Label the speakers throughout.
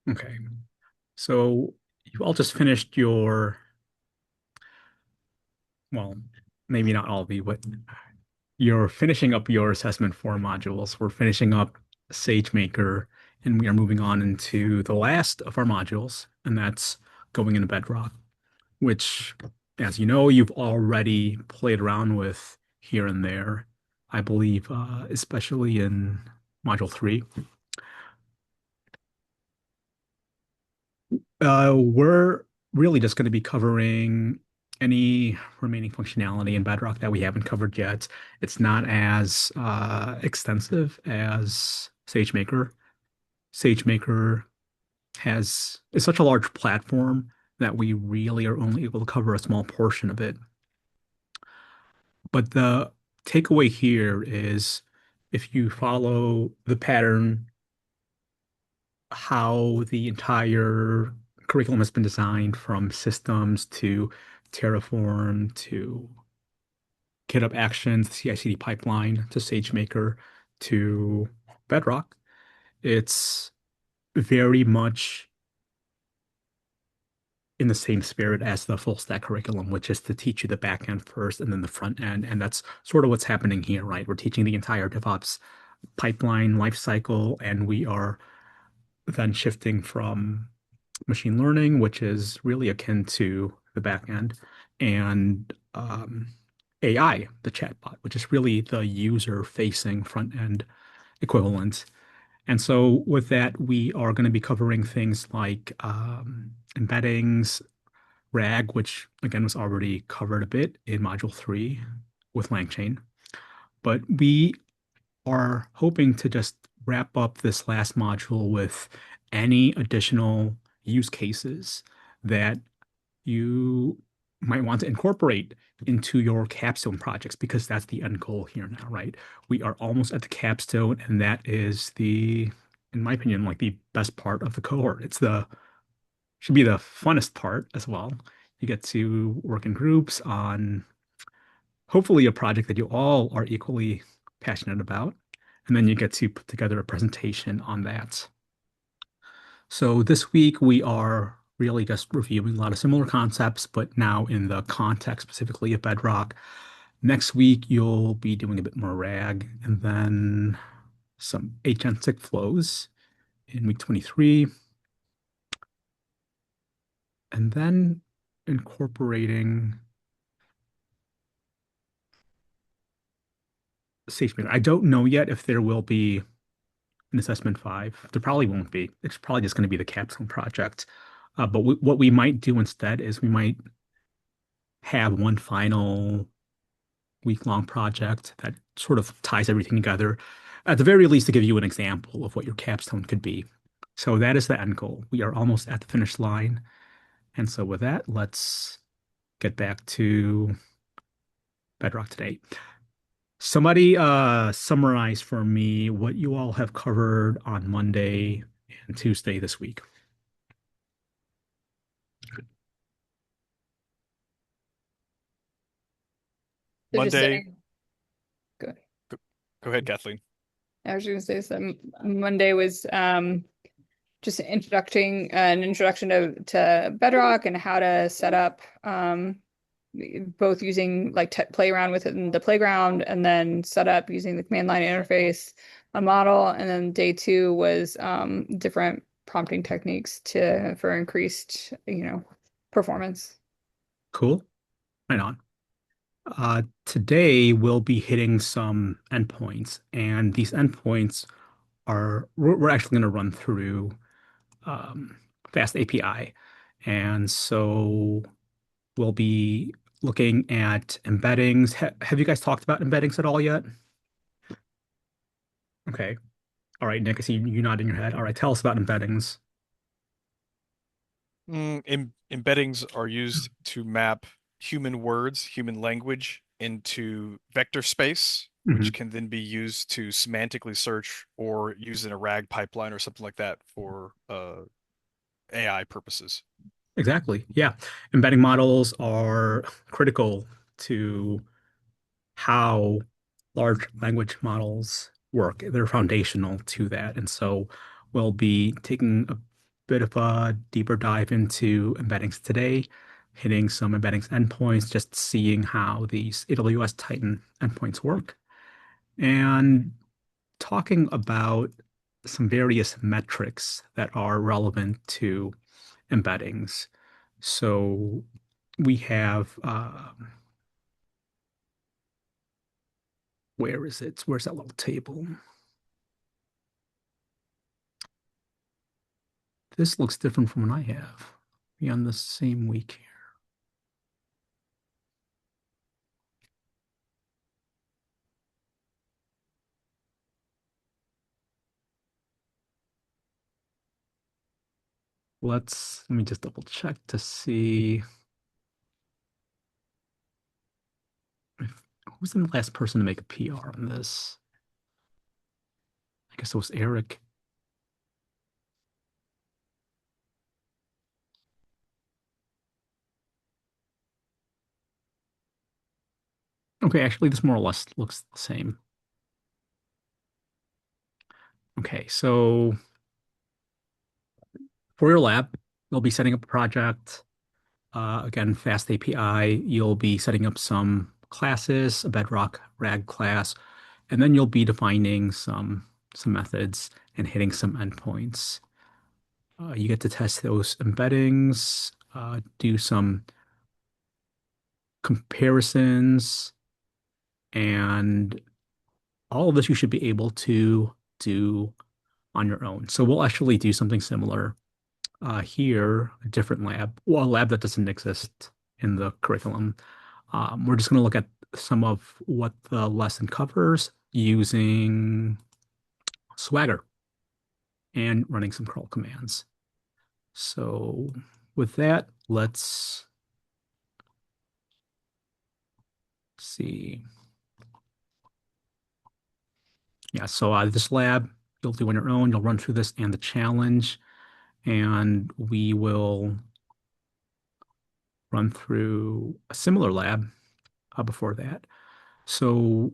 Speaker 1: Okay. So you all just finished your, well, maybe not all of you, but you're finishing up your assessment for modules. We're finishing up SageMaker, and we are moving on into the last of our modules, and that's going into Bedrock, which, as you know, you've already played around with here and there, I believe, especially in Module 3. We're really just going to be covering any remaining functionality in Bedrock that we haven't covered yet. It's not as extensive as SageMaker. SageMaker is such a large platform that we really are only able to cover a small portion of it. But the takeaway here is if you follow the pattern, how the entire curriculum has been designed from systems to Terraform to GitHub Actions, CI/CD pipeline to SageMaker to Bedrock. It's very much in the same spirit as the full stack curriculum, which is to teach you the back end first and then the front end. And that's sort of what's happening here, right? We're teaching the entire DevOps pipeline lifecycle, and we are then shifting from machine learning, which is really akin to the back end, and AI, the chatbot, which is really the user-facing front end equivalent. And so with that, we are going to be covering things like embeddings, RAG, which again was already covered a bit in Module 3 with LangChain. But we are hoping to just wrap up this last module with any additional use cases that you might want to incorporate into your capstone projects, because that's the end goal here now, right? We are almost at the capstone, and that is in my opinion, like the best part of the cohort. Should be the funnest part as well. You get to work in groups on hopefully a project that you all are equally passionate about. And then you get to put together a presentation on that. So this week we are really just reviewing a lot of similar concepts, but now in the context specifically of Bedrock. Next week you'll be doing a bit more RAG, and then some agentic flows in week 23, and then incorporating SageMaker. I don't know yet if there will be an assessment 5. There probably won't be. It's probably just going to be the capstone project. But what we might do instead is we might have one final week-long project that sort of ties everything together, at the very least to give you an example of what your capstone could be. So that is the end goal. We are almost at the finish line. And so with that, let's get back to Bedrock today. Somebody summarize for me what you all have covered on Monday and Tuesday this week.
Speaker 2: So just
Speaker 3: Monday,
Speaker 2: saying, go ahead.
Speaker 3: go ahead, Kathleen.
Speaker 2: I was going to say some Monday was just an introduction to Bedrock and how to set up both using like play around with it in the playground and then set up using the command line interface a model. And then day two was different prompting techniques for increased, performance.
Speaker 1: Cool. Right on. Today we'll be hitting some endpoints, and these endpoints we're actually going to run through Fast API. And so we'll be looking at embeddings. Have you guys talked about embeddings at all yet? Okay. All right, Nick, I see you nodding your head. All right, tell us about embeddings.
Speaker 3: Embeddings are used to map human words, human language into vector space,
Speaker 1: Mhm.
Speaker 3: which can then be used to semantically search or use in a RAG pipeline or something like that for AI purposes.
Speaker 1: Exactly. Yeah. Embedding models are critical to how large language models work. They're foundational to that. And so we'll be taking bit of a deeper dive into embeddings today, hitting some embeddings endpoints, just seeing how these AWS Titan endpoints work, and talking about some various metrics that are relevant to embeddings. So we have, where is it? Where's that little table? This looks different from what I have. Be on the same week here. Let me just double check to see if, who's the last person to make a PR on this? I guess it was Eric. Okay, actually, this more or less looks the same. Okay, so for your lab, you'll be setting up a project. Again, fast API, you'll be setting up some classes, a Bedrock RAG class, and then you'll be defining some methods and hitting some endpoints. You get to test those embeddings, do some comparisons, and all of this you should be able to do on your own. So we'll actually do something similar here, a different lab, well, a lab that doesn't exist in the curriculum. We're just going to look at some of what the lesson covers using Swagger and running some curl commands. So with that, let's see. Yeah, so this lab you'll do on your own. You'll run through this and the challenge, and we will run through a similar lab before that. So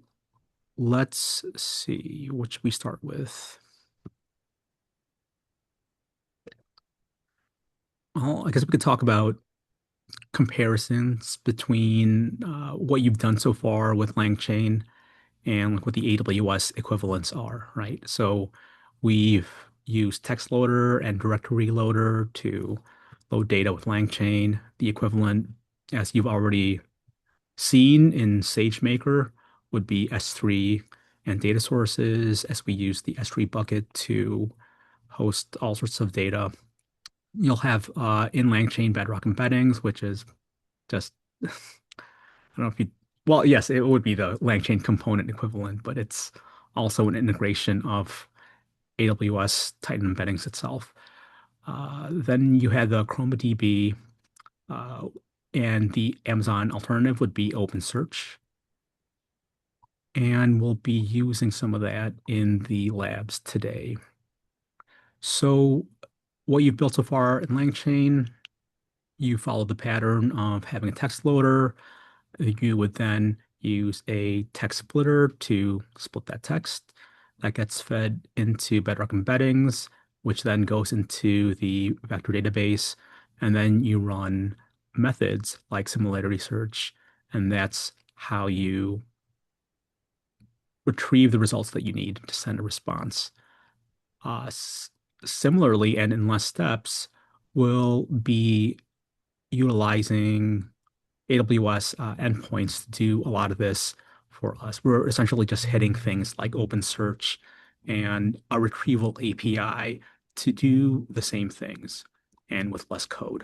Speaker 1: let's see which we start with. Well, I guess we could talk about comparisons between what you've done so far with LangChain and like what the AWS equivalents are, right? So we've used text loader and directory loader to load data with LangChain. The equivalent, as you've already seen in SageMaker, would be S3 and data sources, as we use the S3 bucket to host all sorts of data. You'll have in LangChain Bedrock embeddings, which is just, I don't know if you, well, yes, it would be the LangChain component equivalent, but it's also an integration of AWS Titan embeddings itself. Then you had the ChromaDB, uh, and the Amazon alternative would be OpenSearch. And we'll be using some of that in the labs today. So what you've built so far in LangChain, you follow the pattern of having a text loader. You would then use a text splitter to split that text. That gets fed into Bedrock embeddings, which then goes into the vector database. And then you run methods like similarity search. And that's how you retrieve the results that you need to send a response. Uh, Similarly, and in less steps, we'll be utilizing AWS endpoints to do a lot of this for us. We're essentially just hitting things like OpenSearch and a retrieval API to do the same things and with less code.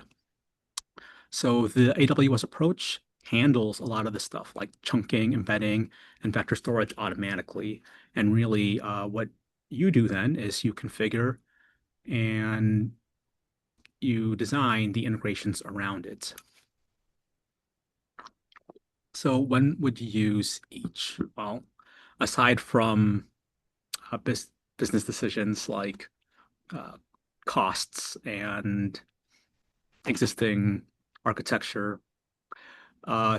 Speaker 1: So the AWS approach handles a lot of the stuff like chunking, embedding, and vector storage automatically. And really, what you do then is you configure and you design the integrations around it. So when would you use each? Well, aside from business decisions like uh, costs and existing architecture,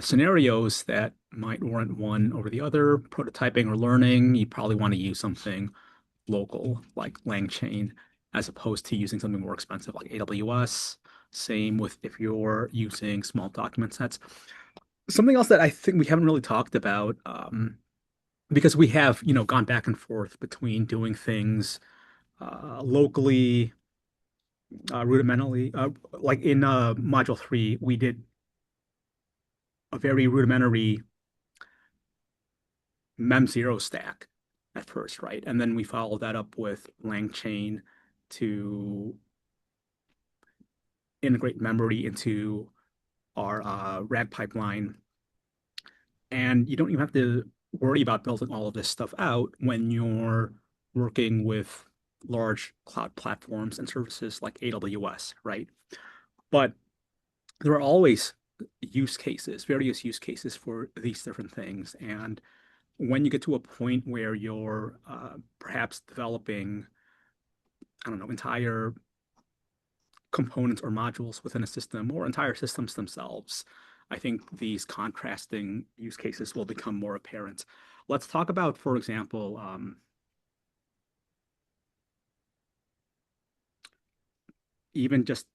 Speaker 1: scenarios that might warrant one over the other, prototyping or learning, you probably want to use something local like LangChain. as opposed to using something more expensive like AWS. Same with if you're using small document sets. Something else that I think we haven't really talked about, because we have, gone back and forth between doing things locally, rudimentarily. Like in module 3, we did a very rudimentary mem0 stack at first, right? And then we followed that up with LangChain to integrate memory into our RAG pipeline. And you don't even have to worry about building all of this stuff out when you're working with large cloud platforms and services like AWS, right? But there are always various use cases for these different things. And when you get to a point where you're perhaps developing, I don't know, entire components or modules within a system or entire systems themselves, I think these contrasting use cases will become more apparent. Let's talk about, for example, even just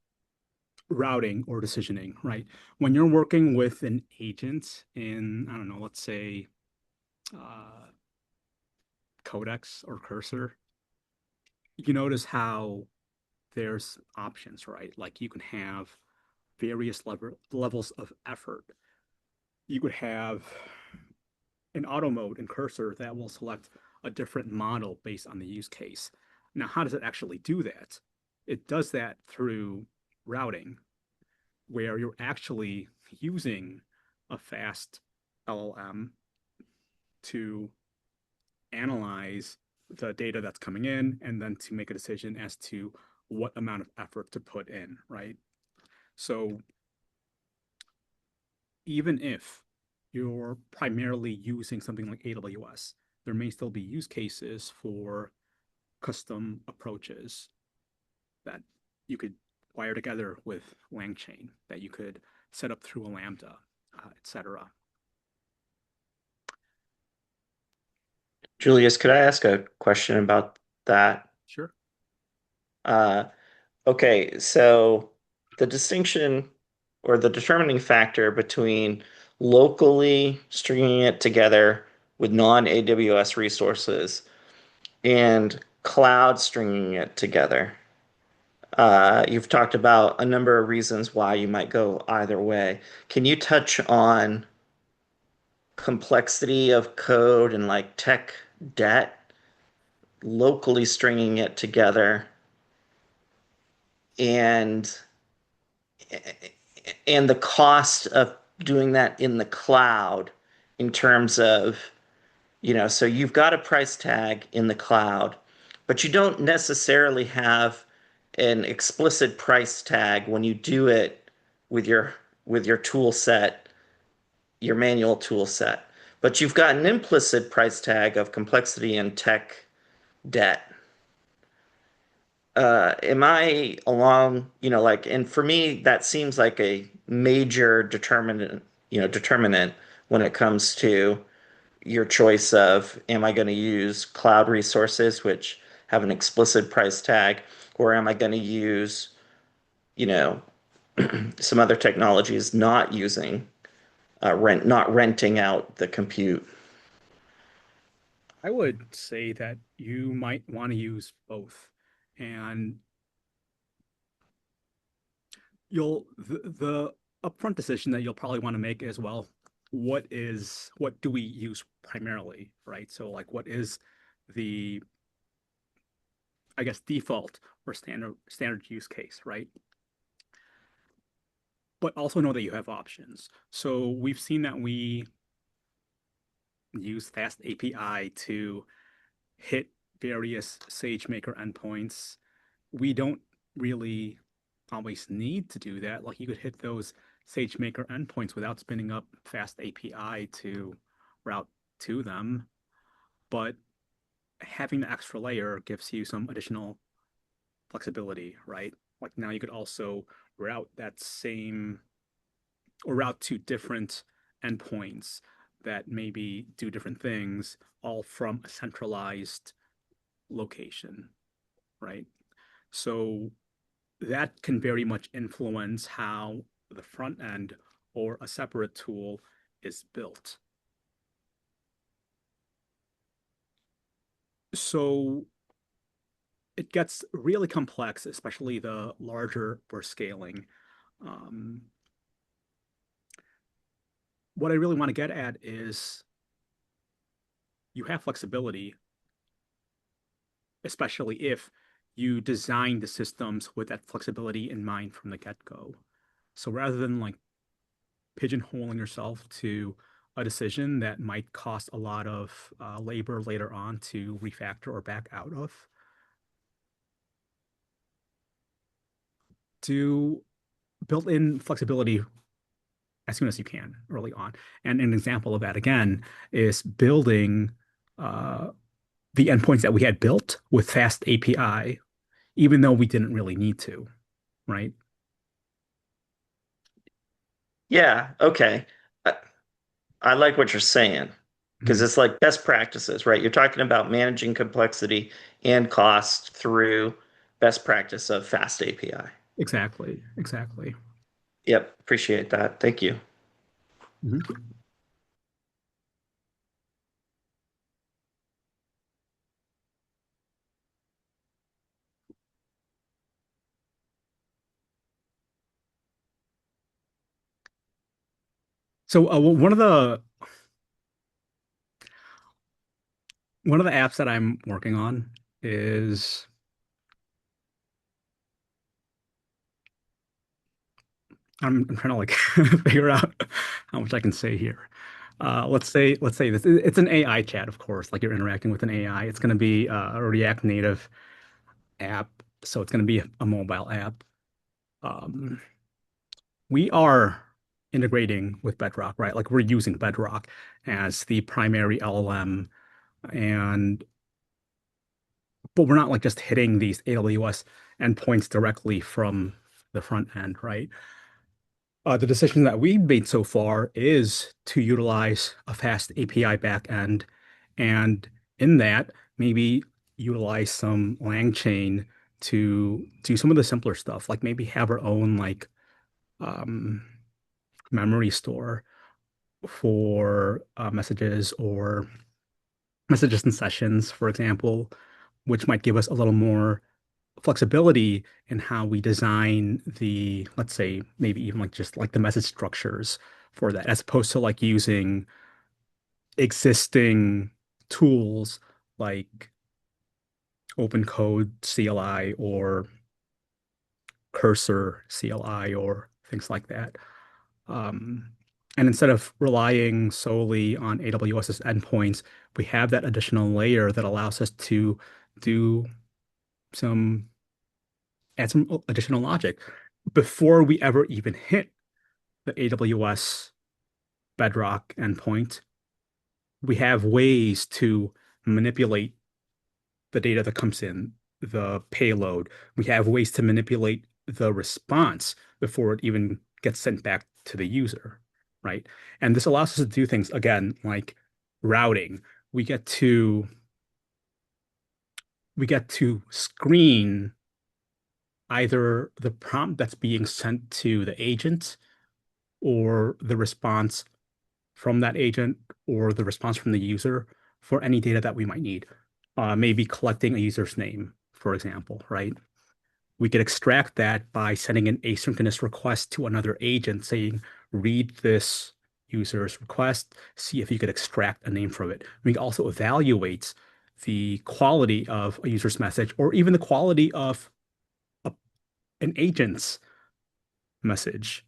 Speaker 1: routing or decisioning, right? When you're working with an agent in, I don't know, let's say Codex or Cursor, you notice how there's options, right? Like you can have various levels of effort. You could have an auto mode in Cursor that will select a different model based on the use case. Now, how does it actually do that? It does that through routing, where you're actually using a fast LLM to analyze the data that's coming in and then to make a decision as to what amount of effort to put in, right? So even if you're primarily using something like AWS, there may still be use cases for custom approaches that you could wire together with LangChain, that you could set up through a Lambda, etc.
Speaker 4: Julius, could I ask a question about that?
Speaker 1: Sure.
Speaker 4: Uh, okay, so the distinction or the determining factor between locally stringing it together with non-AWS resources and cloud stringing it together. You've talked about a number of reasons why you might go either way. Can you touch on complexity of code and like tech debt, locally stringing it together, and the cost of doing that in the cloud in terms of, so you've got a price tag in the cloud, but you don't necessarily have an explicit price tag when you do it with your tool set, your manual tool set. But you've got an implicit price tag of complexity and tech debt. Am I along, like, and for me, that seems like a major determinant when it comes to your choice of, am I going to use cloud resources, which have an explicit price tag, or am I going to use, you know, some other technologies not using not renting out the compute?
Speaker 1: I would say that you might want to use both. And the upfront decision that you'll probably want to make is, well, what do we use primarily, right? So like what is the, I guess, default or standard use case, right? But also know that you have options. So we've seen that we use Fast API to hit various SageMaker endpoints. We don't really always need to do that. Like you could hit those SageMaker endpoints without spinning up Fast API to route to them. But having the extra layer gives you some additional flexibility, right? Like now you could also route that same or route to different endpoints that maybe do different things, all from a centralized location, right? So that can very much influence how the front end or a separate tool is built. So it gets really complex, especially the larger we're scaling. Um, what I really want to get at is you have flexibility, especially if you design the systems with that flexibility in mind from the get-go. So rather than like pigeonholing yourself to a decision that might cost a lot of labor later on to refactor or back out of, do build in flexibility as soon as you can early on. And an example of that again is building uh, the endpoints that we had built with fast API, even though we didn't really need to, right?
Speaker 4: Yeah, okay. I, I like what you're saying because
Speaker 1: Mhm.
Speaker 4: it's like best practices, right? You're talking about managing complexity and cost through best practice of fast API.
Speaker 1: Exactly, exactly.
Speaker 4: Yep, appreciate that. Thank you.
Speaker 1: Mhm. So one of the apps that I'm working on is I'm trying to like figure out how much I can say here. Let's say this it's an AI chat, of course, like you're interacting with an AI. It's going to be a React Native app, so it's going to be a mobile app. Um, we are integrating with Bedrock, right? Like we're using Bedrock as the primary LLM, and but we're not like just hitting these AWS endpoints directly from the front end, right? The decision that we've made so far is to utilize a fast API backend, and in that, maybe utilize some LangChain to do some of the simpler stuff, like maybe have our own like um, memory store for messages or messages and sessions, for example, which might give us a little more flexibility in how we design the, let's say, maybe even like just like the message structures for that, as opposed to like using existing tools like open code CLI or cursor CLI or things like that. Um, and instead of relying solely on AWS's endpoints, we have that additional layer that allows us to do some add some additional logic before we ever even hit the AWS Bedrock endpoint. We have ways to manipulate the data that comes in, the payload. We have ways to manipulate the response before it even gets sent back to the user, right? And this allows us to do things again, like routing. We get to we get to screen either the prompt that's being sent to the agent or the response from that agent or the response from the user for any data that we might need. Maybe collecting a user's name, for example, right? We could extract that by sending an asynchronous request to another agent saying, read this user's request, see if you could extract a name from it. We can also evaluate the quality of a user's message or even the quality of a, an agent's message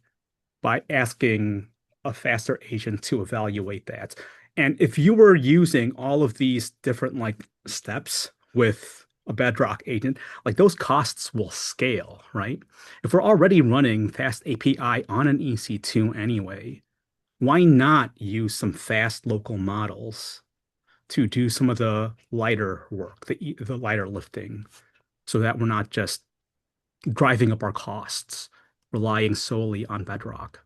Speaker 1: by asking a faster agent to evaluate that. And if you were using all of these different like steps with a Bedrock agent, like those costs will scale, right? If we're already running fast API on an EC2 anyway, why not use some fast local models to do some of the lighter work, the lighter lifting, so that we're not just driving up our costs, relying solely on Bedrock.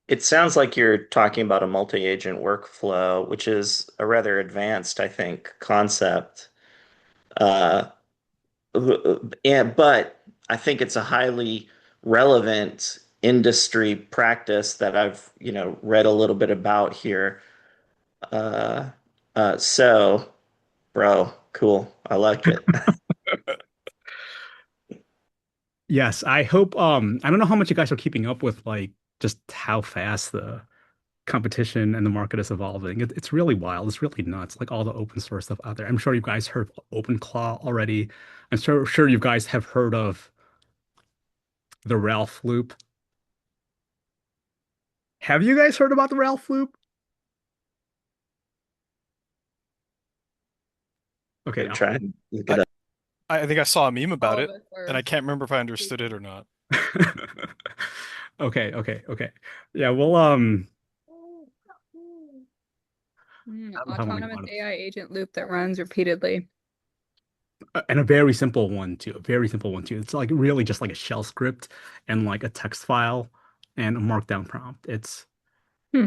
Speaker 4: It sounds like you're talking about a multi-agent workflow, which is a rather advanced, I think, concept. Uh, but I think it's a highly relevant industry practice that I've, read a little bit about here. Uh, so, bro, cool. I like it.
Speaker 1: Yes, I hope I don't know how much you guys are keeping up with like just how fast the competition and the market is evolving. It's really wild. It's really nuts. Like all the open source stuff out there. I'm sure you guys heard of OpenClaw already. I'm sure you guys have heard of the Ralph loop. Have you guys heard about the Ralph loop? Okay,
Speaker 4: Gonna try and look it
Speaker 3: I
Speaker 4: up.
Speaker 3: I think I saw a meme about
Speaker 2: All of
Speaker 3: it,
Speaker 2: us
Speaker 3: and I
Speaker 2: are.
Speaker 3: can't remember if I understood it or not.
Speaker 1: okay. Yeah, well, I don't know how many
Speaker 2: Autonomous
Speaker 1: mods.
Speaker 2: AI agent loop that runs repeatedly.
Speaker 1: And a very simple one too. A very simple one too. It's like really just like a shell script and like a text file and a markdown prompt.
Speaker 2: Hmm.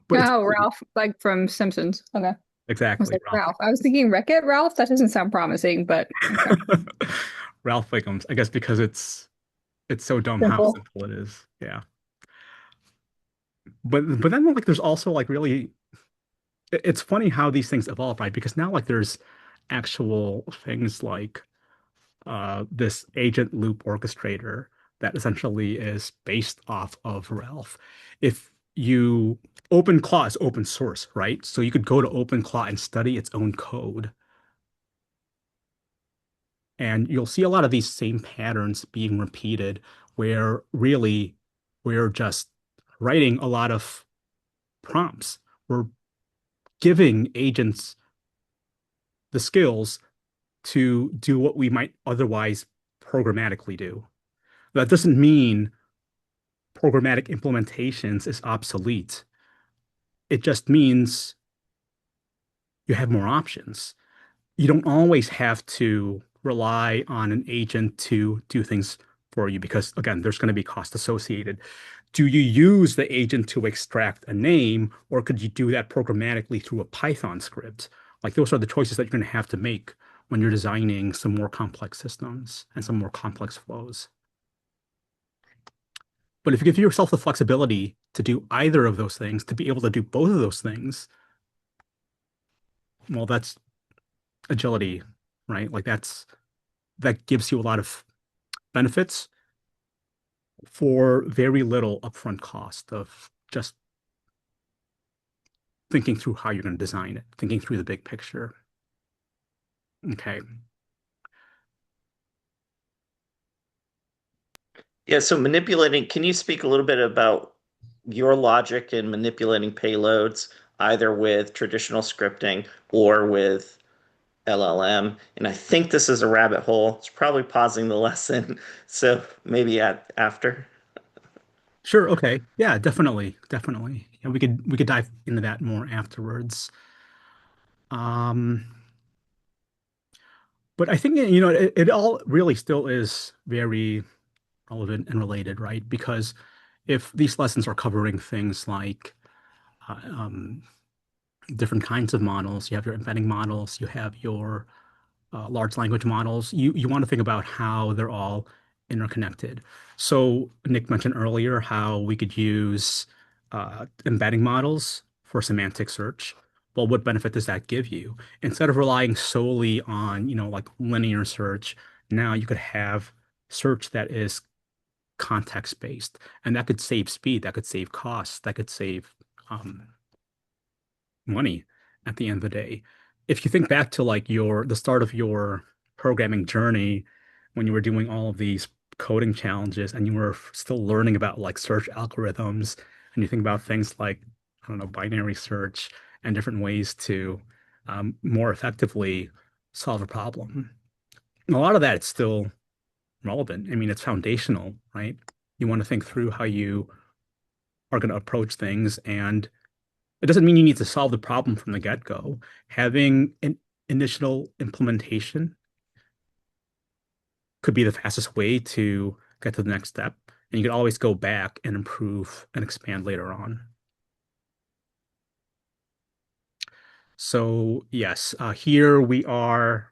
Speaker 1: But it's
Speaker 2: Oh, Ralph, like from Simpsons. Okay. I was
Speaker 1: exactly
Speaker 2: like,
Speaker 1: Ralph.
Speaker 2: Ralph. I was thinking Wreck-It Ralph. That doesn't sound promising, but okay.
Speaker 1: Ralph Wiggums, I guess because it's so dumb how
Speaker 2: Simple.
Speaker 1: simple it is. Yeah. But then like there's also like really it's funny how these things evolve, right? Because now like there's actual things like this agent loop orchestrator that essentially is based off of Ralph. If you OpenClaw is open source, right? So you could go to OpenClaw and study its own code. And you'll see a lot of these same patterns being repeated where really we're just writing a lot of prompts. We're giving agents the skills to do what we might otherwise programmatically do. That doesn't mean programmatic implementations is obsolete. It just means you have more options. You don't always have to rely on an agent to do things for you because, again, there's going to be cost associated. Do you use the agent to extract a name, or could you do that programmatically through a Python script? Like those are the choices that you're going to have to make when you're designing some more complex systems and some more complex flows. But if you give yourself the flexibility to do either of those things, to be able to do both of those things, well, that's agility, right? Like that gives you a lot of benefits for very little upfront cost of just thinking through how you're going to design it, thinking through the big picture. Okay.
Speaker 4: Yeah, so manipulating, can you speak a little bit about your logic in manipulating payloads, either with traditional scripting or with LLM? And I think this is a rabbit hole. It's probably pausing the lesson, so maybe after.
Speaker 1: Sure. Okay. Yeah, definitely. Yeah, we could dive into that more afterwards. Um, but I think it all really still is very relevant and related, right? Because if these lessons are covering things like different kinds of models, you have your embedding models, you have your large language models, you want to think about how they're all interconnected. So Nick mentioned earlier how we could use embedding models for semantic search. Well, what benefit does that give you? Instead of relying solely on, like linear search, now you could have search that is context based, and that could save speed, that could save costs, that could save um, money at the end of the day. If you think back to like the start of your programming journey when you were doing all of these coding challenges and you were still learning about like search algorithms and you think about things like, I don't know, binary search and different ways to more effectively solve a problem. And a lot of that is still relevant. I mean, it's foundational, right? You want to think through how you are going to approach things, and it doesn't mean you need to solve the problem from the get-go. Having an initial implementation could be the fastest way to get to the next step. And you can always go back and improve and expand later on. So yes, here we are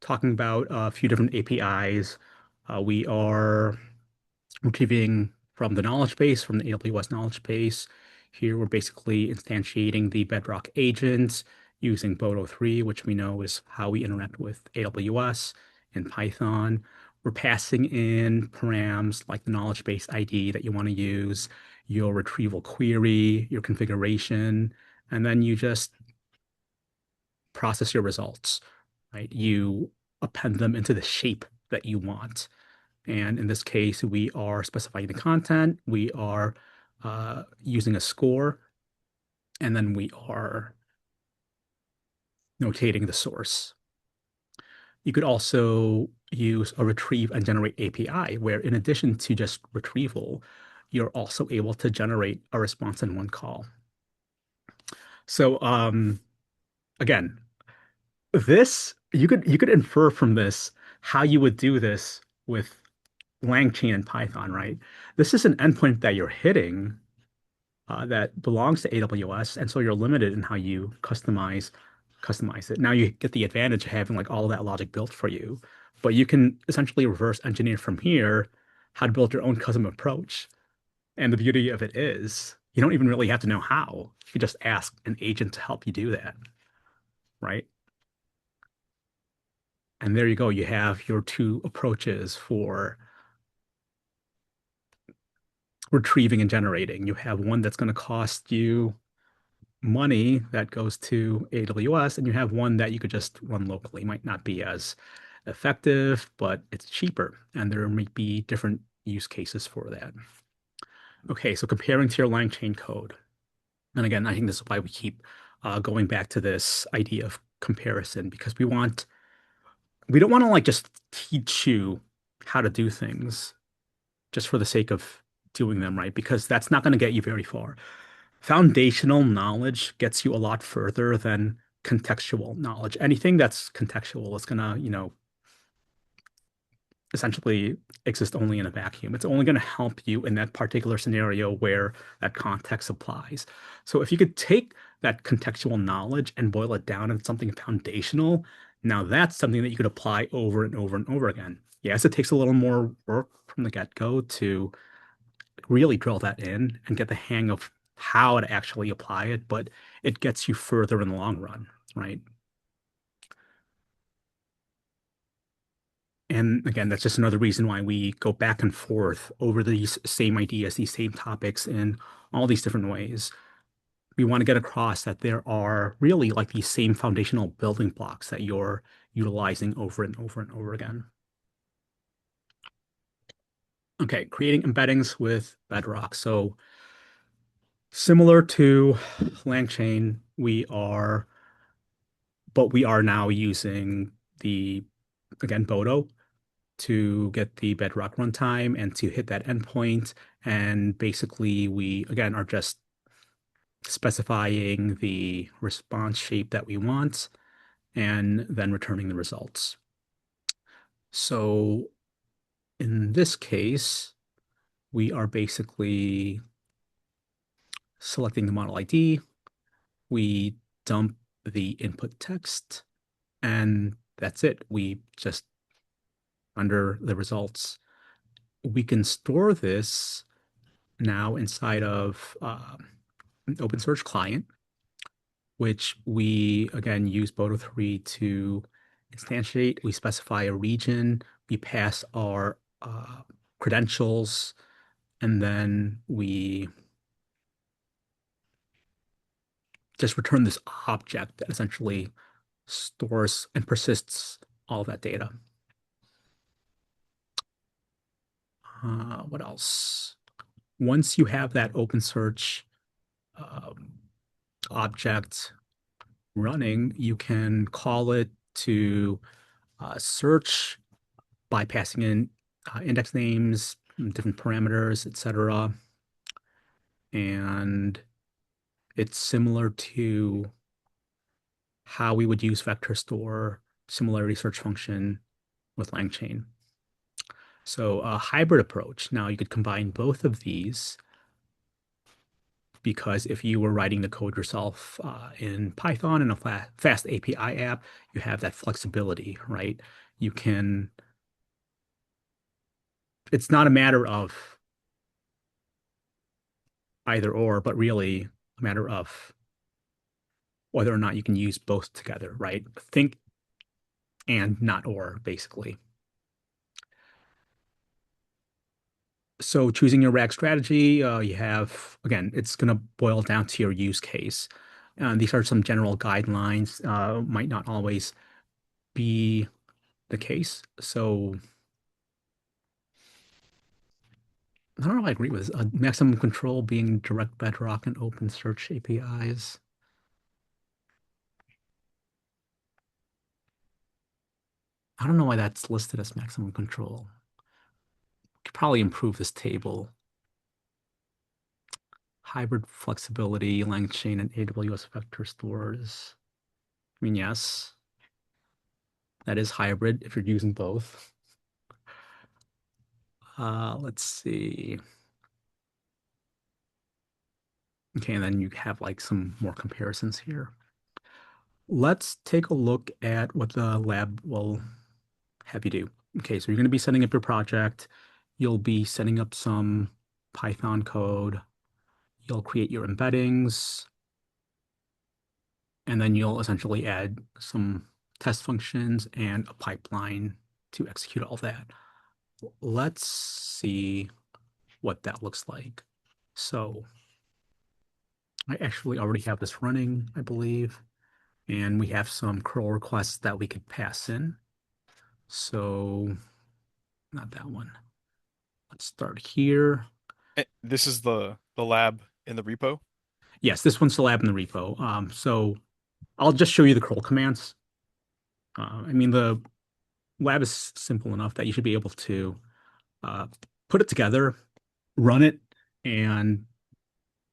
Speaker 1: talking about a few different APIs. We are retrieving from the knowledge base, from the AWS knowledge base. Here, we're basically instantiating the Bedrock agents using Boto3, which we know is how we interact with AWS in Python. We're passing in params like the knowledge base ID that you want to use, your retrieval query, your configuration, and then you just process your results, right? You append them into the shape that you want. And in this case, we are specifying the content, we are using a score, and then we are notating the source. You could also use a retrieve and generate API, where in addition to just retrieval, you're also able to generate a response in one call. So again, this you could infer from this how you would do this with LangChain and Python, right? This is an endpoint that you're hitting that belongs to AWS, and so you're limited in how you customize it. Now you get the advantage of having like all of that logic built for you, but you can essentially reverse engineer from here how to build your own custom approach. And the beauty of it is you don't even really have to know how. You can just ask an agent to help you do that, right? And there you go. You have your two approaches for retrieving and generating. You have one that's going to cost you money that goes to AWS, and you have one that you could just run locally. Might not be as effective, but it's cheaper, and there might be different use cases for that. Okay, so comparing to your LangChain code. And again, I think this is why we keep going back to this idea of comparison, because we don't want to like just teach you how to do things just for the sake of doing them, right? Because that's not going to get you very far. Foundational knowledge gets you a lot further than contextual knowledge. Anything that's contextual is gonna, essentially exist only in a vacuum. It's only gonna help you in that particular scenario where that context applies. So if you could take that contextual knowledge and boil it down into something foundational, now that's something that you could apply over and over and over again. Yes, it takes a little more work from the get-go to really drill that in and get the hang of how to actually apply it, but it gets you further in the long run, right? And again, that's just another reason why we go back and forth over these same ideas, these same topics in all these different ways. We want to get across that there are really like these same foundational building blocks that you're utilizing over and over and over again. Okay, creating embeddings with Bedrock. So similar to LangChain, but we are now using again, Boto to get the Bedrock runtime and to hit that endpoint. And basically, we, again, are just specifying the response shape that we want and then returning the results. So in this case, we are basically selecting the model ID. We dump the input text, and that's it. We just, under the results, we can store this now inside of an OpenSearch client, which we, again, use Boto3 to instantiate. We specify a region, we pass our credentials, and then we just return this object that essentially stores and persists all that data. What else? Once you have that OpenSearch object running, you can call it to search by passing in index names, different parameters, etc. And it's similar to how we would use vector store similarity search function with LangChain. So a hybrid approach. Now you could combine both of these because if you were writing the code yourself in Python in a fast API app, you have that flexibility, right? You can, it's not a matter of either or, but really a matter of whether or not you can use both together, right? Think and not or, basically. So choosing your RAG strategy, you have, again, it's going to boil down to your use case. These are some general guidelines, might not always be the case. So I don't know if I agree with this. Maximum control being direct bedrock and open search APIs. I don't know why that's listed as maximum control. Could probably improve this table. Hybrid flexibility, LangChain, and AWS vector stores. I mean, yes, that is hybrid if you're using both. Let's see. Okay, and then you have like some more comparisons here. Let's take a look at what the lab will have you do. Okay, so you're going to be setting up your project. You'll be setting up some Python code. You'll create your embeddings, and then you'll essentially add some test functions and a pipeline to execute all that. Let's see what that looks like. So I actually already have this running, I believe, and we have some curl requests that we could pass in. So not that one. Let's start here.
Speaker 3: This is the lab in the repo.
Speaker 1: Yes, this one's the lab in the repo. So I'll just show you the curl commands. I mean, the lab is simple enough that you should be able to uh, put it together, run it, and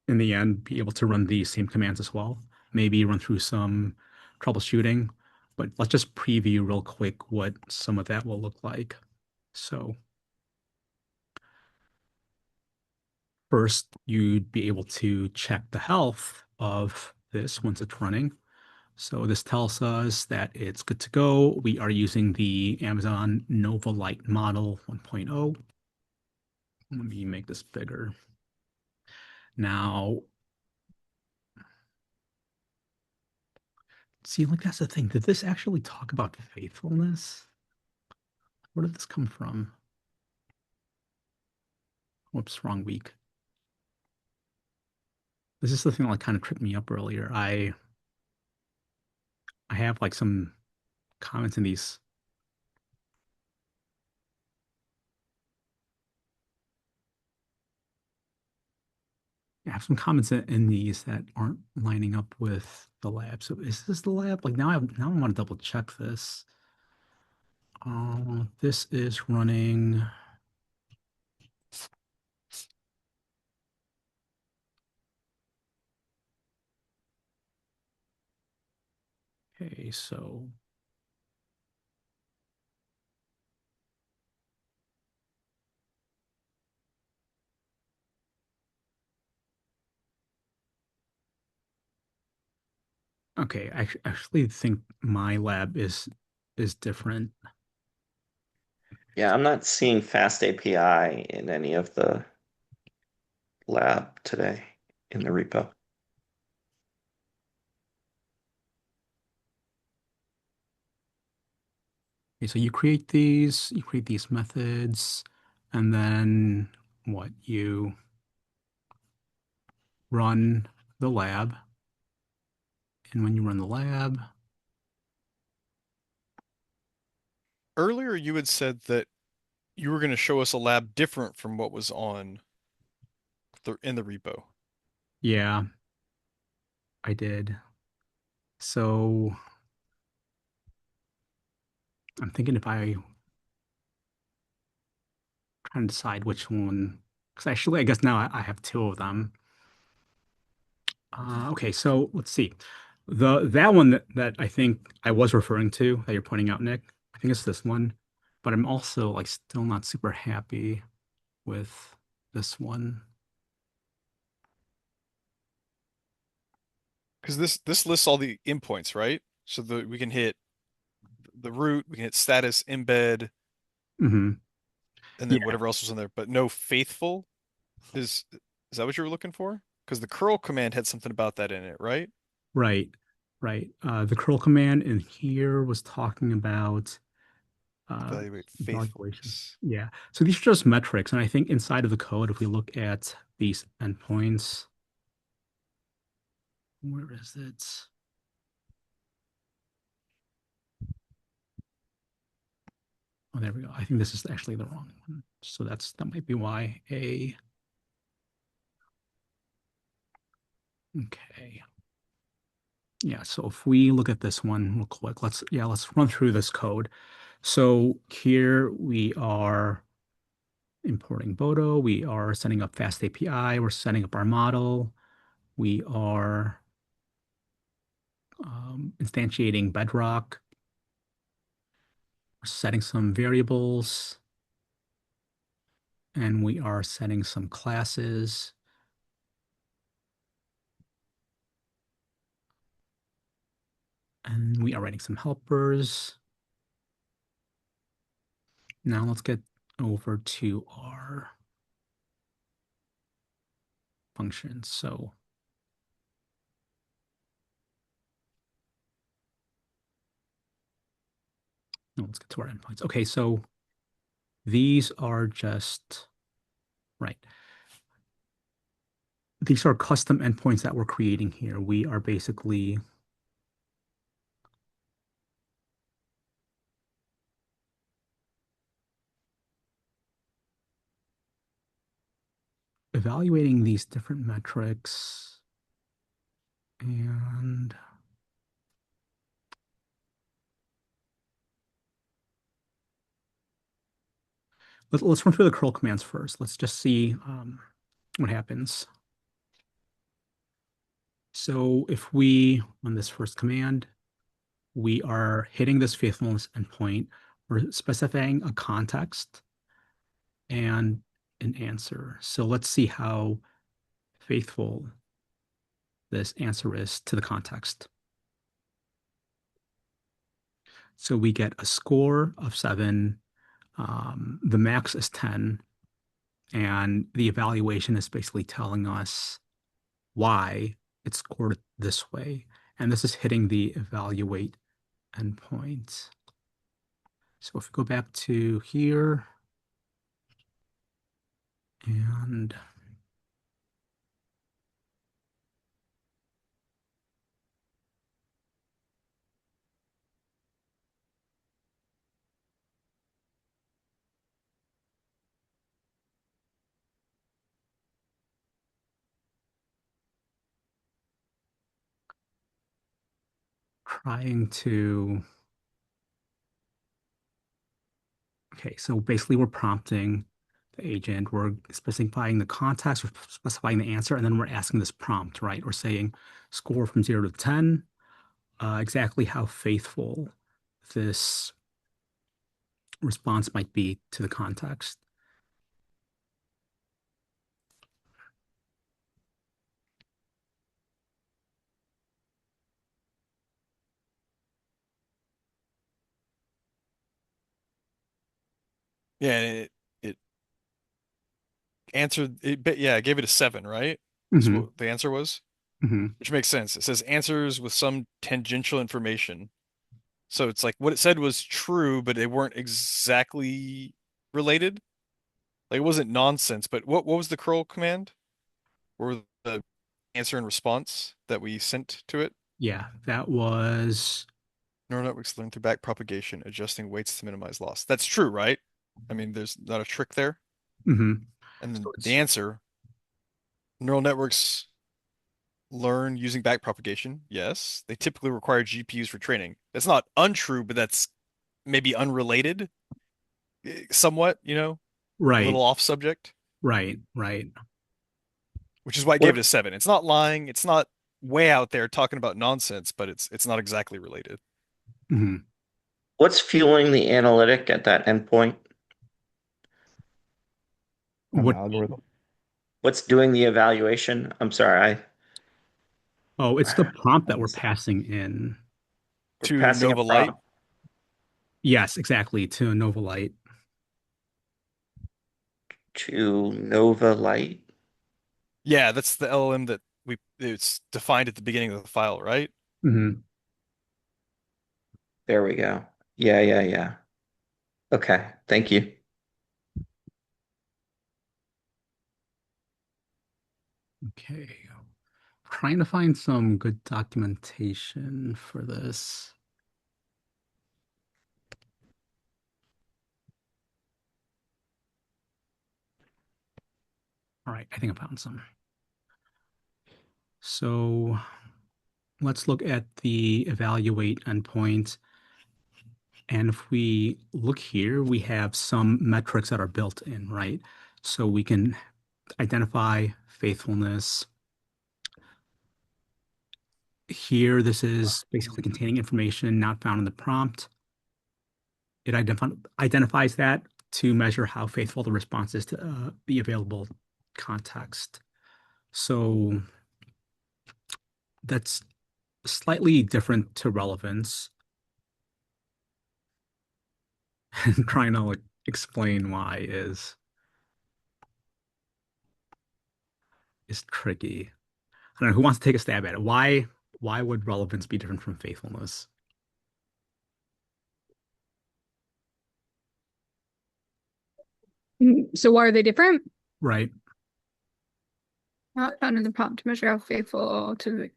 Speaker 1: in the end, be able to run these same commands as well. Maybe run through some troubleshooting, but let's just preview real quick what some of that will look like. So first, you'd be able to check the health of this once it's running. So this tells us that it's good to go. We are using the Amazon Nova Lite model 1.0. Let me make this bigger. Now, see, like that's the thing. Did this actually talk about faithfulness? Where did this come from? Whoops, wrong week. This is the thing that kind of tripped me up earlier. I have like some comments in these. I have some comments in these that aren't lining up with the lab. So is this the lab? Like now I want to double check this. This is running. Okay, so okay, I actually think my lab is different.
Speaker 4: Yeah, I'm not seeing fast API in any of the lab today in the repo.
Speaker 1: Okay, so you create these methods, and then what you run the lab. And when you run the lab,
Speaker 3: Earlier, you had said that you were going to show us a lab different from what was on in the repo.
Speaker 1: yeah, I did. So I'm thinking if I try to decide which one, because actually I guess now I have two of them. Okay, so let's see. That one that I think I was referring to that you're pointing out, Nick, I think it's this one, but I'm also like still not super happy with this one.
Speaker 3: because this lists all the endpoints, right? So we can hit the root, we can hit status, embed,
Speaker 1: Hmm.
Speaker 3: and then
Speaker 1: Yeah,
Speaker 3: whatever else was in there, but no faithful is that what you were looking for? Because the curl command had something about that in it, right?
Speaker 1: right, right. The curl command in here was talking about
Speaker 3: Evaluate
Speaker 1: evaluation.
Speaker 3: faithfulness.
Speaker 1: Yeah. So these are just metrics. And I think inside of the code, if we look at these endpoints, where is it? Oh, there we go. I think this is actually the wrong one. So that might be why a okay. Yeah, so if we look at this one real quick, let's run through this code. So here we are importing Bodo, we are setting up Fast API, we're setting up our model, we are instantiating Bedrock, we're setting some variables, and we are setting some classes. And we are writing some helpers. Now let's get over to our functions. So no, let's get to our endpoints. Okay, so these are just right. These are custom endpoints that we're creating here. We are basically evaluating these different metrics and let's run through the curl commands first. Let's just see what happens. So if we run this first command, we are hitting this faithfulness endpoint. We're specifying a context and an answer. So let's see how faithful this answer is to the context. So we get a score of 7. The max is 10. And the evaluation is basically telling us why it's scored this way. And this is hitting the evaluate endpoint. So if we go back to here and trying to, okay, so basically we're prompting the agent, we're specifying the context, we're specifying the answer, and then we're asking this prompt, right? We're saying score from 0 to 10, exactly how faithful this response might be to the context.
Speaker 3: Yeah, it answered it, but yeah, it gave it a 7, right? Is
Speaker 1: Hmm.
Speaker 3: what the answer was,
Speaker 1: Hmm.
Speaker 3: which makes sense. It says answers with some tangential information. So it's like what it said was true, but they weren't exactly related. Like it wasn't nonsense, but what was the curl command? What were the answer and response that we sent to it?
Speaker 1: Yeah, that was,
Speaker 3: Neural networks learn through backpropagation, adjusting weights to minimize loss. That's true, right? I mean, there's not a trick there.
Speaker 1: mhm.
Speaker 3: And
Speaker 1: So
Speaker 3: then the
Speaker 1: it's
Speaker 3: answer, neural networks learn using backpropagation. Yes, they typically require GPUs for training. That's not untrue, but that's maybe unrelated, somewhat, a
Speaker 1: right,
Speaker 3: little off subject,
Speaker 1: right.
Speaker 3: which is why I gave
Speaker 4: What
Speaker 3: it a 7. It's not lying. It's not way out there talking about nonsense, but it's not exactly related.
Speaker 1: Mhm.
Speaker 4: what's fueling the analytic at that endpoint?
Speaker 5: An
Speaker 1: What,
Speaker 5: algorithm.
Speaker 4: What's doing the evaluation? I'm sorry,
Speaker 1: Oh, it's the prompt that we're passing in.
Speaker 4: We're
Speaker 3: To
Speaker 4: passing a
Speaker 3: Nova Light.
Speaker 4: prompt
Speaker 1: Yes, exactly, to a Nova Light.
Speaker 4: to Nova Light.
Speaker 3: Yeah, that's the LLM that it's defined at the beginning of the file, right?
Speaker 1: Hmm.
Speaker 4: There we go. Yeah, yeah, yeah. Okay, thank you.
Speaker 1: Okay. Trying to find some good documentation for this. All right, I think I found some. So let's look at the evaluate endpoint. And if we look here, we have some metrics that are built in, right? So we can identify faithfulness. Here, this is basically containing information not found in the prompt. It identifies that to measure how faithful the response is to the available context. So that's slightly different to relevance. And trying to like explain why is tricky. I don't know who wants to take a stab at it. Why would relevance be different from faithfulness?
Speaker 2: So why are they different?
Speaker 1: Right.
Speaker 2: Not found in the prompt to measure how faithful to the.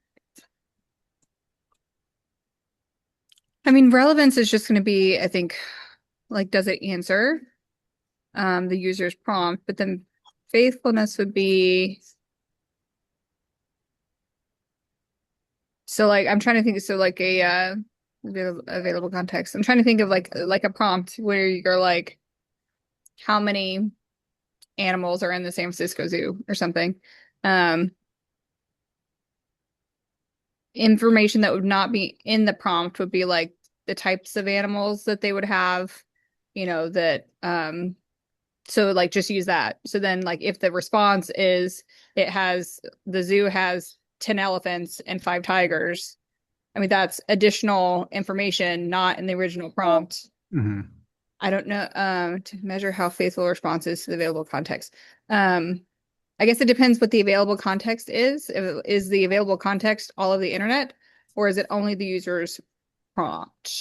Speaker 2: I mean, relevance is just going to be, I think, like, does it answer the user's prompt? But then faithfulness would be. So like I'm trying to think so like a available context. I'm trying to think of like a prompt where you're like how many animals are in the San Francisco Zoo or something. Um Information that would not be in the prompt would be like the types of animals that they would have, that so like just use that. So then like if the response is the zoo has 10 elephants and 5 tigers, I mean, that's additional information not in the original prompt.
Speaker 1: Hmm.
Speaker 2: I don't know, to measure how faithful a response is to the available context. Um, I guess it depends what the available context is. Is the available context all of the internet, or is it only the user's prompt?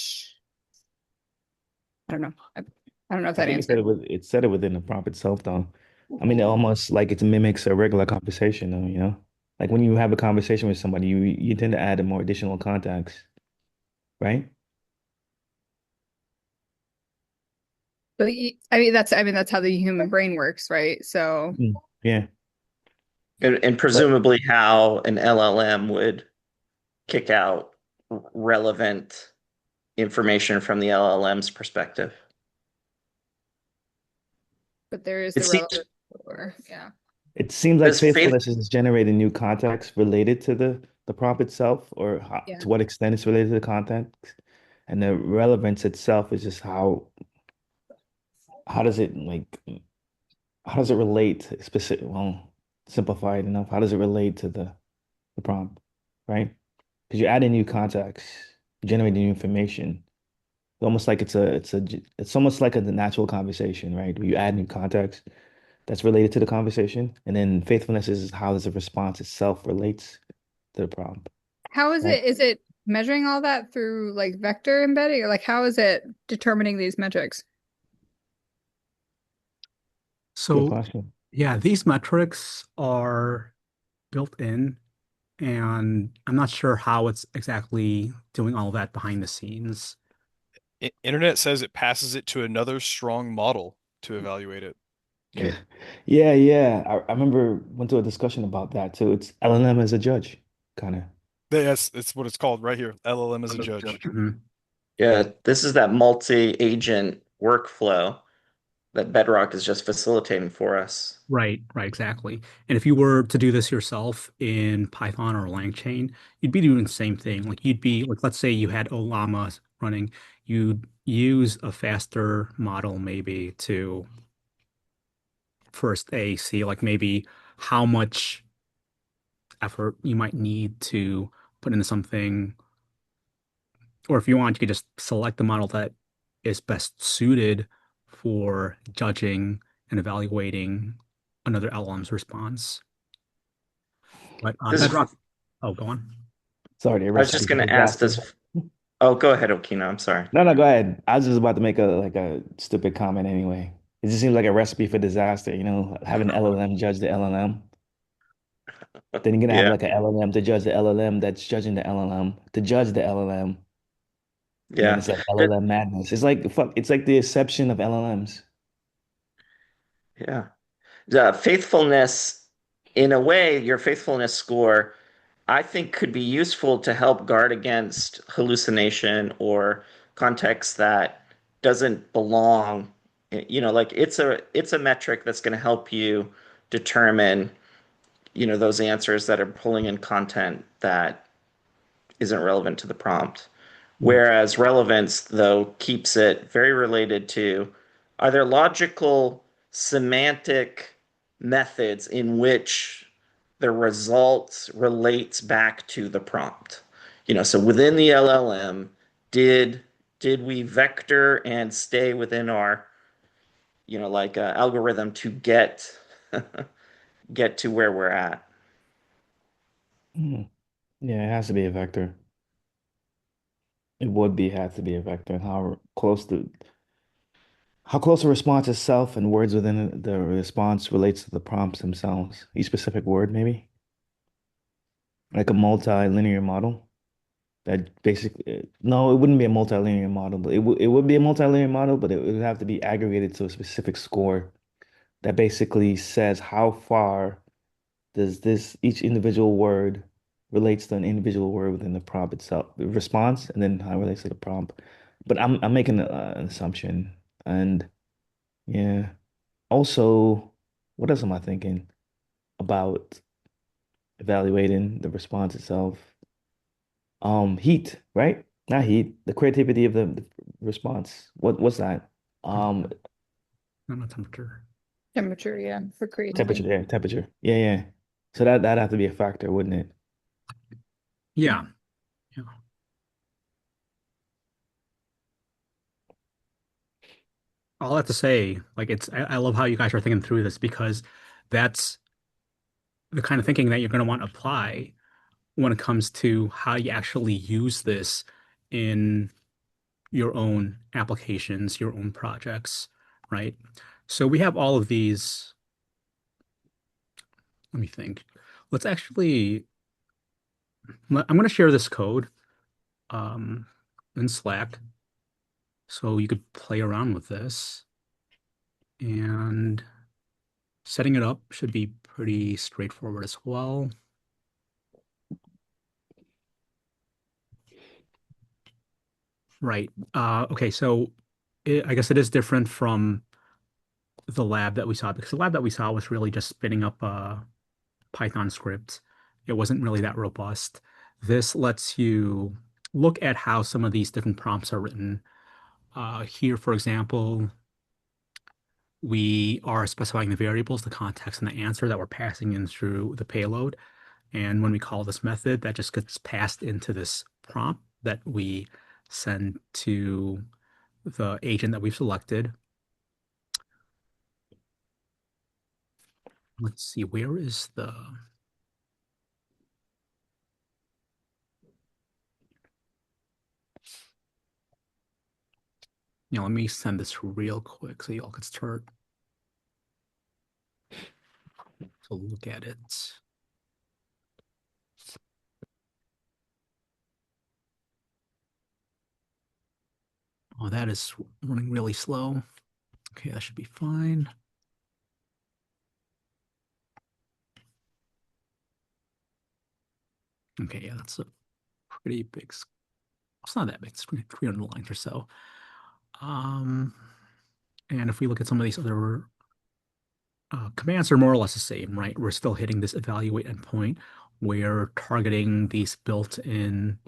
Speaker 2: I don't know. I don't know if
Speaker 5: I
Speaker 2: that
Speaker 5: think
Speaker 2: answered.
Speaker 5: it said it within the prompt itself, though. I mean, it almost like it mimics a regular conversation, though, you know? Like when you have a conversation with somebody, you tend to add a more additional context, right?
Speaker 2: But I mean that's how the human brain works, right? So
Speaker 5: Mm. Yeah.
Speaker 4: And
Speaker 5: But
Speaker 4: presumably how an LLM would kick out relevant information from the LLM's perspective.
Speaker 2: but there is
Speaker 4: It
Speaker 2: the
Speaker 4: seems
Speaker 2: relevant or yeah.
Speaker 5: it seems like
Speaker 4: does faith
Speaker 5: faithfulness is generating new context related to the prompt itself, or
Speaker 2: Yeah.
Speaker 5: to what extent it's related to the context. And the relevance itself is just how does it like how does it relate specific well simplified enough how does it relate to the prompt, right? Because you add in new context, you generate new information. It's almost like it's almost like a natural conversation, right? Where you add new context that's related to the conversation, and then faithfulness is how does the response itself relates to the prompt,
Speaker 2: How is
Speaker 5: right?
Speaker 2: it? Is it measuring all that through like vector embedding, or like how is it determining these metrics?
Speaker 5: Good
Speaker 1: So
Speaker 5: question.
Speaker 1: yeah, these metrics are built in, and I'm not sure how it's exactly doing all that behind the scenes.
Speaker 3: Internet says it passes it to another strong model to evaluate it.
Speaker 5: Yeah, yeah. I remember went to a discussion about that too. It's LLM as a judge, kind of.
Speaker 3: That's what it's called right here. LLM as a judge.
Speaker 1: Mhm.
Speaker 4: Yeah, this is that multi-agent workflow that Bedrock is just facilitating for us.
Speaker 1: Right, right, exactly. And if you were to do this yourself in Python or LangChain, you'd be doing the same thing. Like you'd be like, let's say you had Olama running, you'd use a faster model maybe to first see like maybe how much effort, you might need to put into something, or if you want, you could just select the model that is best suited for judging and evaluating another LLM's response. But
Speaker 4: This
Speaker 1: Bedrock, oh, go on.
Speaker 5: Sorry, a
Speaker 4: I was
Speaker 5: recipe
Speaker 4: just
Speaker 5: for
Speaker 4: going to ask
Speaker 5: disaster.
Speaker 4: this. Oh, go ahead, Okina. I'm sorry.
Speaker 5: No, no, go ahead. I was just about to make a stupid comment anyway. It just seems like a recipe for disaster, having an LLM judge the LLM. Then you're gonna have
Speaker 4: Yeah,
Speaker 5: like an LLM to judge the LLM that's judging the LLM to judge the LLM. And then
Speaker 4: yeah.
Speaker 5: it's like
Speaker 4: That-
Speaker 5: LLM madness. It's like fuck, it's like the exception of LLMs.
Speaker 4: yeah. The faithfulness, in a way, your faithfulness score, I think, could be useful to help guard against hallucination or context that doesn't belong. Like it's a metric that's going to help you determine, those answers that are pulling in content that isn't relevant to the prompt.
Speaker 5: Mm.
Speaker 4: Whereas relevance, though, keeps it very related to either logical, semantic methods in which the result relates back to the prompt. So within the LLM, did did we vector and stay within our, algorithm to get to where we're at?
Speaker 5: Mm. Yeah, it has to be a vector. It would be have to be a vector. And how close the response itself and words within the response relates to the prompts themselves. Each specific word, maybe like a multi-linear model. That basically, no, it wouldn't be a multilinear model, but it would be a multilinear model, but it would have to be aggregated to a specific score that basically says how far does this each individual word relates to an individual word within the prompt itself, the response, and then how it relates to the prompt. But I'm making an assumption, and yeah. Also, what else am I thinking about evaluating the response itself? Heat, right? Not heat. The creativity of the response. What's that? Um,
Speaker 1: Not a temperature.
Speaker 2: Temperature, yeah, for
Speaker 5: temperature.
Speaker 2: creativity.
Speaker 5: Yeah, temperature. Yeah, yeah. So that'd have to be a factor, wouldn't it?
Speaker 1: Yeah. Yeah. All I have to say, like I love how you guys are thinking through this because that's the kind of thinking that you're going to want to apply when it comes to how you actually use this in your own applications, your own projects, right? So we have all of these. Let me think. Let's actually, I'm going to share this code um, in Slack so you could play around with this. And setting it up should be pretty straightforward as well. Right. Okay, so I guess it is different from the lab that we saw because the lab that we saw was really just spinning up a Python script. It wasn't really that robust. This lets you look at how some of these different prompts are written. Here, for example, we are specifying the variables, the context, and the answer that we're passing in through the payload. And when we call this method, that just gets passed into this prompt that we send to the agent that we've selected. Let's see, where is the... let me send this real quick so y'all can start to look at it. Oh, that is running really slow. Okay, that should be fine. Okay, yeah, that's a pretty big, it's not that big, it's 300 lines or so. And if we look at some of these other commands are more or less the same, right? We're still hitting this evaluate endpoint. We're targeting these built-in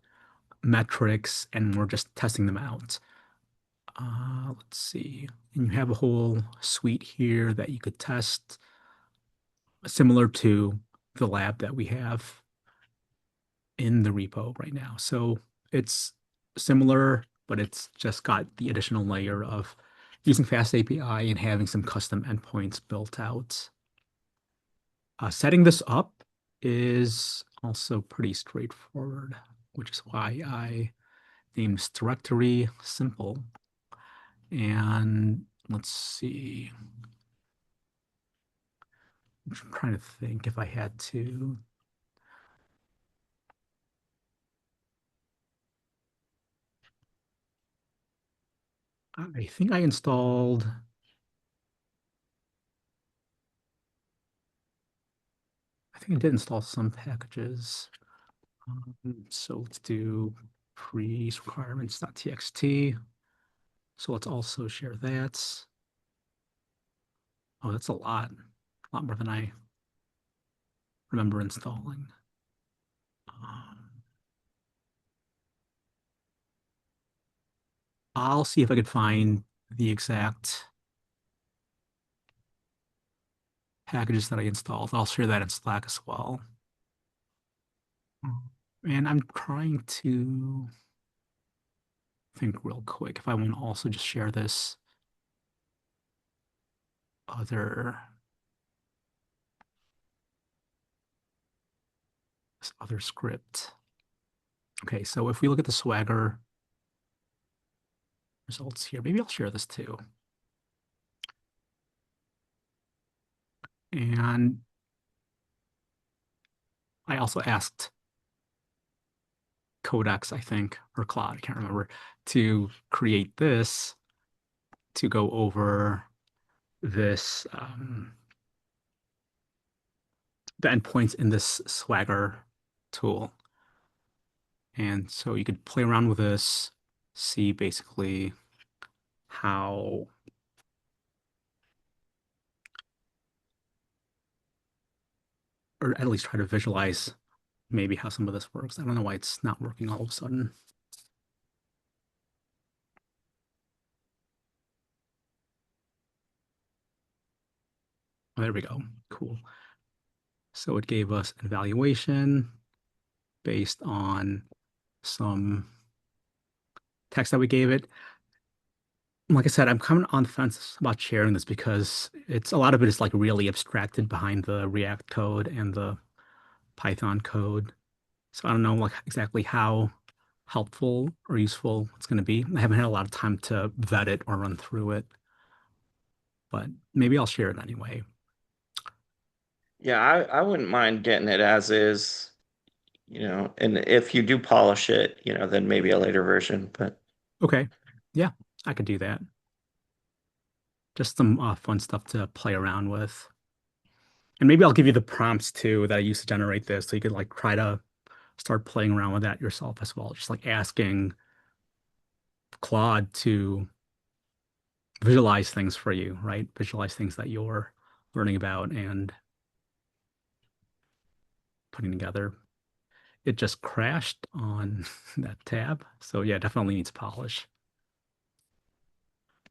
Speaker 1: metrics and we're just testing them out. Let's see. And you have a whole suite here that you could test similar to the lab that we have in the repo right now. So it's similar, but it's just got the additional layer of using Fast API and having some custom endpoints built out. Setting this up is also pretty straightforward, which is why I named this directory simple. And let's see. I'm trying to think if I had to. I think I installed. I think I did install some packages. So let's do freeze requirements.txt. So let's also share that. Oh, that's a lot more than I remember installing. I'll see if I could find the exact packages that I installed. I'll share that in Slack as well. And I'm trying to think real quick if I want to also just share other this other script. Okay, so if we look at the Swagger results here, maybe I'll share this too. And I also asked Codex, I think, or Claude, I can't remember, to create this to go over this the endpoints in this Swagger tool. And so you could play around with this, see basically how or at least try to visualize maybe how some of this works. I don't know why it's not working all of a sudden. Oh, there we go. Cool. So it gave us an evaluation based on some text that we gave it. Like I said, I'm coming on the fence about sharing this because a lot of it is like really abstracted behind the React code and the Python code. So I don't know like exactly how helpful or useful it's going to be. I haven't had a lot of time to vet it or run through it, but maybe I'll share it anyway.
Speaker 4: Yeah, I wouldn't mind getting it as is, and if you do polish it, then maybe a later version. But
Speaker 1: Okay. Yeah, I could do that. Just some fun stuff to play around with. And maybe I'll give you the prompts too that I used to generate this so you could like try to start playing around with that yourself as well. Just like asking Claude to visualize things for you, right? Visualize things that you're learning about and putting together. It just crashed on that tab. So yeah, definitely needs polish.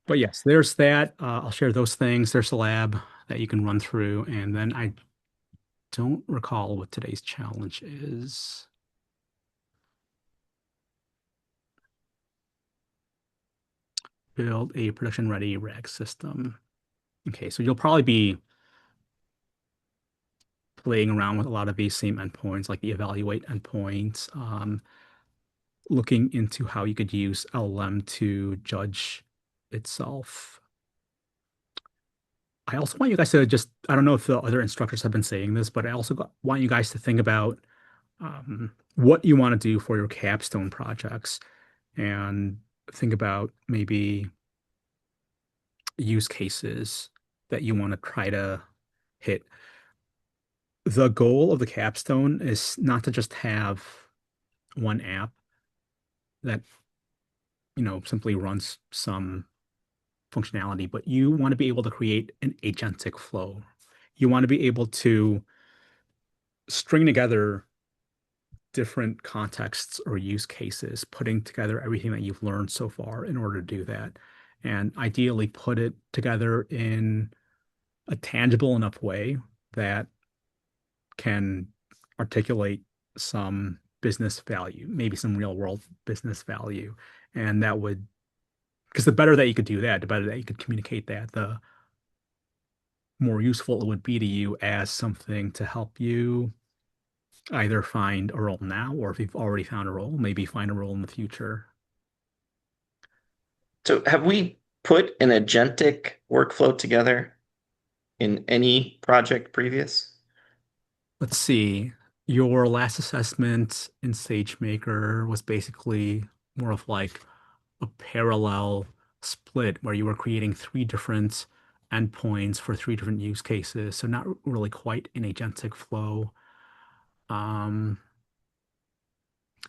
Speaker 1: But yes, there's that. I'll share those things. There's a lab that you can run through. And then I don't recall what today's challenge is. Build a production-ready RAG system. Okay, so you'll probably be playing around with a lot of these same endpoints, like the evaluate endpoints, looking into how you could use LLM to judge itself. I also want you guys to just, I don't know if the other instructors have been saying this, but I also want you guys to think about what you want to do for your capstone projects and think about maybe use cases that you want to try to hit. The goal of the capstone is not to just have one app that, simply runs some functionality, but you want to be able to create an agentic flow. You want to be able to string together different contexts or use cases, putting together everything that you've learned so far in order to do that. And ideally put it together in a tangible enough way that can articulate some business value, maybe some real world business value. And that would, because the better that you could do that, the better that you could communicate that, the more useful it would be to you as something to help you either find a role now, or if you've already found a role, maybe find a role in the future.
Speaker 4: So have we put an agentic workflow together in any project previous?
Speaker 1: Let's see. Your last assessment in SageMaker was basically more of like a parallel split where you were creating three different endpoints for three different use cases. So not really quite an agentic flow. Um,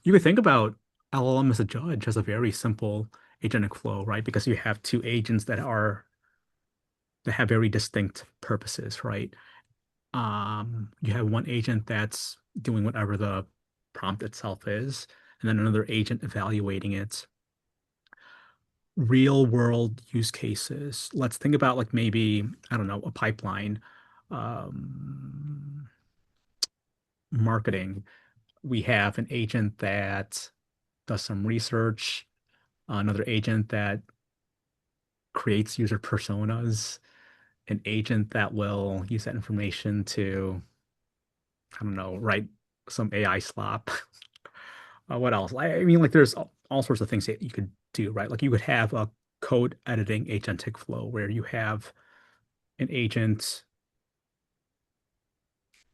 Speaker 1: you could think about LLM as a judge as a very simple agentic flow, right? Because you have two agents that have very distinct purposes, right? You have one agent that's doing whatever the prompt itself is, and then another agent evaluating it. Real world use cases. Let's think about like maybe, I don't know, a pipeline, um, marketing. We have an agent that does some research, another agent that creates user personas, an agent that will use that information to, I don't know, write some AI slop. What else? I mean, like, there's all sorts of things that you could do, right? Like, you could have a code editing agentic flow where you have an agent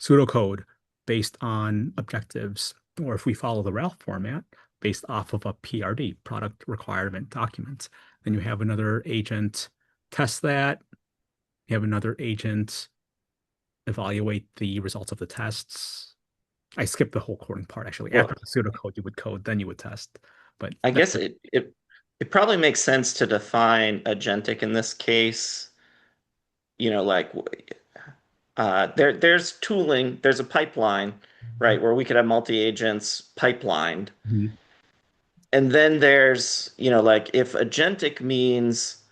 Speaker 1: pseudocode based on objectives, or if we follow the RAL format, based off of a PRD, product requirement document. Then you have another agent test that. You have another agent evaluate the results of the tests. I skipped the whole coding part, actually. After
Speaker 4: Well,
Speaker 1: the pseudocode, you would code, then you would test. But
Speaker 4: I
Speaker 1: that's
Speaker 4: guess it probably makes sense to define agentic in this case. Like there's tooling, there's a pipeline, right, where we could have multi-agents pipelined.
Speaker 1: Mhm.
Speaker 4: And then there's, like if agentic means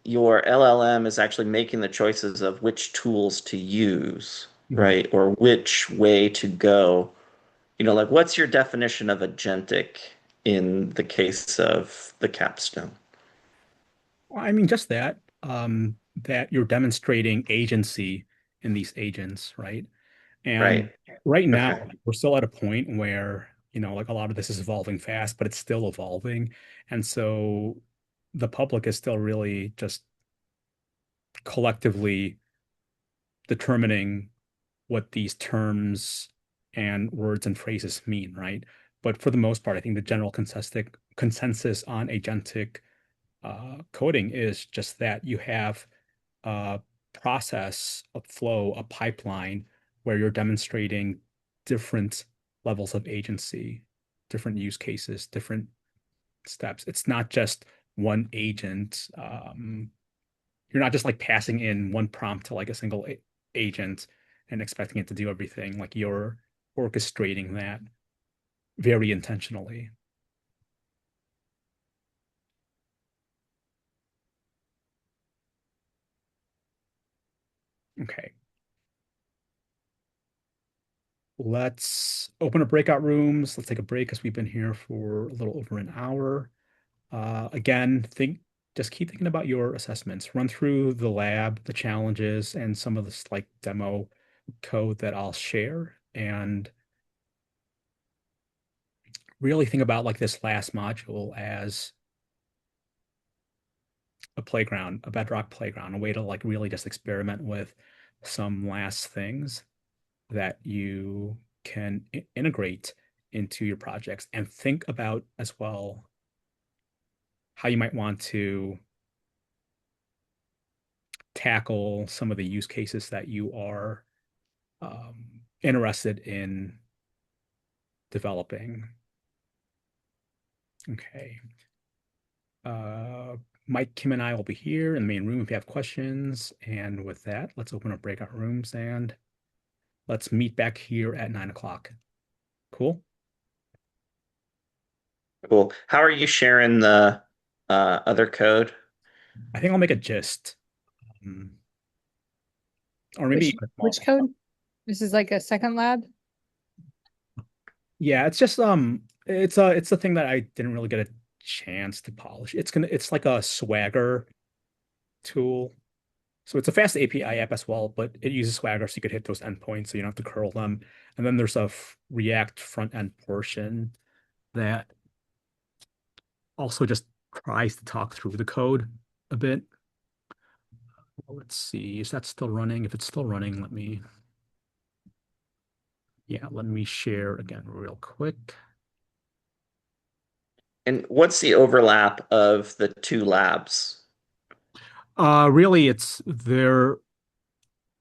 Speaker 4: your LLM is actually making the choices of which tools to use,
Speaker 1: Mhm.
Speaker 4: right, or which way to go. Like what's your definition of agentic in the case of the capstone?
Speaker 1: Well, I mean, just that, that you're demonstrating agency in these agents, right? And
Speaker 4: Right.
Speaker 1: right now,
Speaker 4: Okay.
Speaker 1: we're still at a point where, like a lot of this is evolving fast, but it's still evolving. And so the public is still really just collectively determining what these terms and words and phrases mean, right? But for the most part, I think the general consensus on agentic coding is just that you have a process, a flow, a pipeline where you're demonstrating different levels of agency, different use cases, different steps. It's not just one agent. You're not just like passing in one prompt to like a single agent and expecting it to do everything. Like you're orchestrating that very intentionally. Okay. Let's open up breakout rooms. Let's take a break because we've been here for a little over an hour. Again, just keep thinking about your assessments. Run through the lab, the challenges, and some of this like demo code that I'll share, and really think about like this last module as a playground, a Bedrock playground, a way to like really just experiment with some last things that you can integrate into your projects, and think about as well how you might want to tackle some of the use cases that you are interested in developing. Okay. Uh, Mike, Kim, and I will be here in the main room if you have questions. And with that, let's open up breakout rooms and let's meet back here at 9 o'clock. Cool.
Speaker 4: Cool. How are you sharing the other code?
Speaker 1: I think I'll make a gist. Um, or maybe
Speaker 2: Which
Speaker 1: even a small
Speaker 2: which code? This is like a second lab.
Speaker 1: Yeah, it's just it's a thing that I didn't really get a chance to polish. It's like a Swagger tool. So it's a fast API app as well, but it uses Swagger so you could hit those endpoints so you don't have to curl them. And then there's a React front end portion that also just tries to talk through the code a bit. Let's see, is that still running? If it's still running, let me share again real quick.
Speaker 4: And what's the overlap of the two labs?
Speaker 1: Really, they're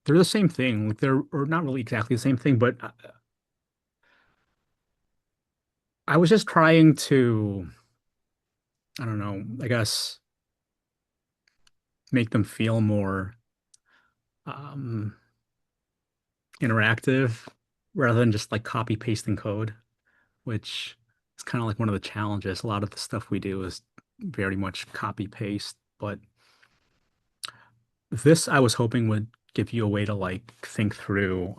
Speaker 1: the same thing. Like they're or not really exactly the same thing, but I was just trying to, I don't know, I guess make them feel more um interactive rather than just like copy pasting code, which is kind of like one of the challenges. A lot of the stuff we do is very much copy paste, but this I was hoping would give you a way to like think through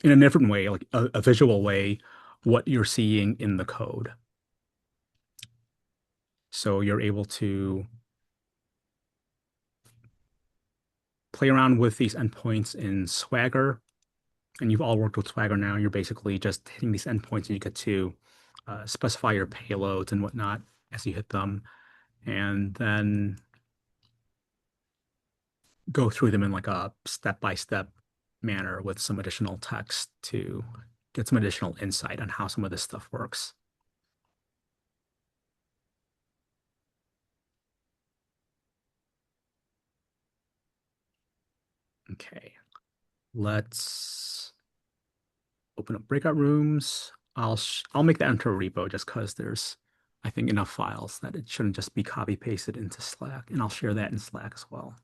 Speaker 1: in a different way, like a visual way, what you're seeing in the code. So you're able to play around with these endpoints in Swagger, and you've all worked with Swagger now. You're basically just hitting these endpoints, and you get to specify your payloads and whatnot as you hit them, and then go through them in like a step-by-step manner with some additional text to get some additional insight on how some of this stuff works. Okay, let's open up breakout rooms. I'll make that into a repo just because there's I think enough files that it shouldn't just be copy pasted into Slack, and I'll share that in Slack as well.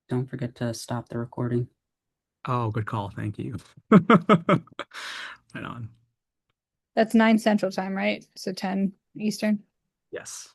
Speaker 6: Don't forget to stop the recording.
Speaker 1: Oh, good call. Thank you. Right on.
Speaker 2: That's 9 Central Time, right? So 10 Eastern.
Speaker 1: Yes.